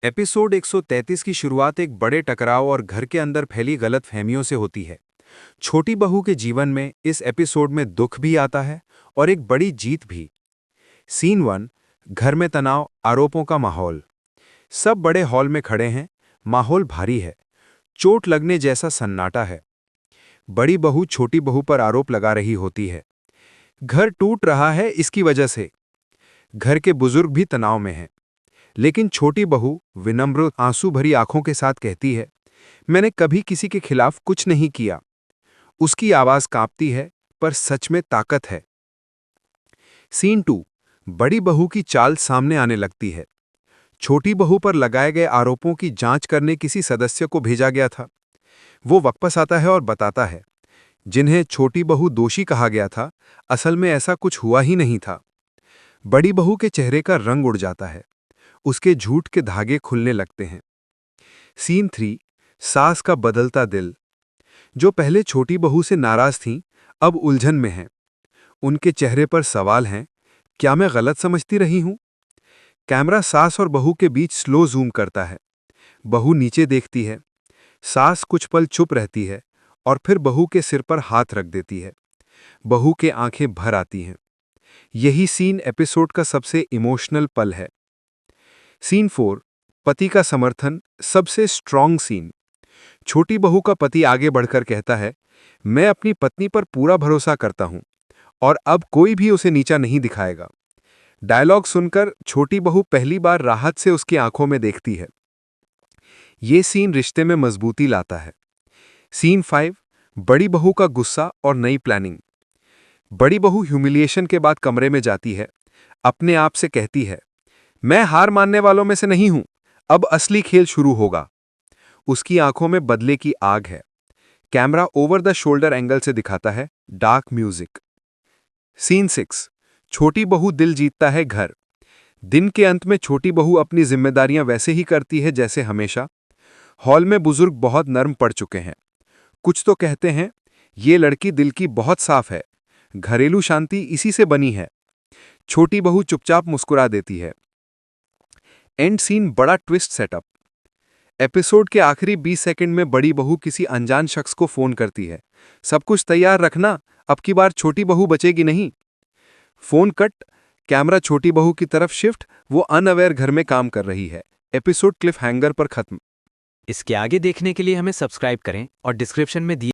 Episode 133 की शुरुआत एक बड़े टकराव और घर के अंदर फैली गलतफहमियों से होती है। छोटी बहू के जीवन में इस एपिसोड में दुख भी आता है और एक बड़ी जीत भी। सीन 1। घर में तनाव, आरोपों का माहौल। सब बड़े हॉल में खड़े हैं। माहौल भारी है। चोट लगने जैसा सन्नाटा है। बड़ी बहू छोटी बहू पर आरोप लगा रही होती है। घर टूट रहा है इसकी वजह से। घर के बुजुर्ग भी तनाव में हैं। लेकिन छोटी बहू विनम्र आंसू भरी आंखों के साथ कहती है, मैंने कभी किसी के खिलाफ कुछ नहीं किया। उसकी आवाज कांपती है, पर सच में ताकत है। सीन 2। बड़ी बहू की चाल सामने आने लगती है। छोटी बहू पर लगाए गए आरोपों की जांच करने किसी सदस्य को भेजा गया था। वो वापस आता है और बताता है, जिन्हें छोटी बहू दोषी कहा गया था, असल में ऐसा कुछ हुआ ही नहीं था। बड़ी बहू के चेहरे का रंग उड़ जाता है। उसके झूठ के धागे खुलने लगते हैं। सीन 3। सास का बदलता दिल। जो पहले छोटी बहू से नाराज थीं, अब उलझन में हैं। उनके चेहरे पर सवाल हैं, क्या मैं गलत समझती रही हूं? कैमरा सास और बहू के बीच स्लो जूम करता है। बहू नीचे देखती है। सास कुछ पल चुप रहती है और फिर बहू के सिर पर हाथ रख देती है। बहू के आंखें भर आती हैं। यही सीन एपिसोड का सबसे इमोशनल पल है। सीन 4। पति का समर्थन, सबसे स्ट्रॉन्ग सीन। छोटी बहू का पति आगे बढ़कर कहता है, मैं अपनी पत्नी पर पूरा भरोसा करता हूं और अब कोई भी उसे नीचा नहीं दिखाएगा। डायलॉग सुनकर छोटी बहू पहली बार राहत से उसकी आंखों में देखती है। ये सीन रिश्ते में मजबूती लाता है। सीन 5। बड़ी बहू का गुस्सा और नई प्लानिंग। बड़ी बहू ह्यूमिलिएशन के बाद कमरे में जाती है। अपने आप से कहती है, मैं हार मानने वालों में से नहीं हूं, अब असली खेल शुरू होगा। उसकी आंखों में बदले की आग है। Camera over the shoulder angle से दिखाता है, डार्क म्यूजिक। सीन 6। छोटी बहू दिल जीतता है घर। दिन के अंत में छोटी बहू अपनी जिम्मेदारियां वैसे ही करती है जैसे हमेशा। हॉल में बुजुर्ग बहुत नर्म पड़ चुके हैं। कुछ तो कहते हैं, ये लड़की दिल की बहुत साफ है, घरेलू शांति इसी से बनी है। छोटी बहू चुपचाप मुस्कुरा देती है। एंड सीन बड़ा ट्विस्ट सेटअप। एपिसोड के आखिरी 20 सेकंड में बड़ी बहू किसी अनजान शख्स को फोन करती है, सब कुछ तैयार रखना, अब की बार छोटी बहू बचेगी नहीं। Phone cut. कैमरा छोटी बहू की तरफ शिफ्ट। वो अनअवेयर घर में काम कर रही है। एपिसोड क्लिफ हैंगर पर खत्म। इसके आगे देखने के लिए हमें सब्सक्राइब करें और डिस्क्रिप्शन में दिए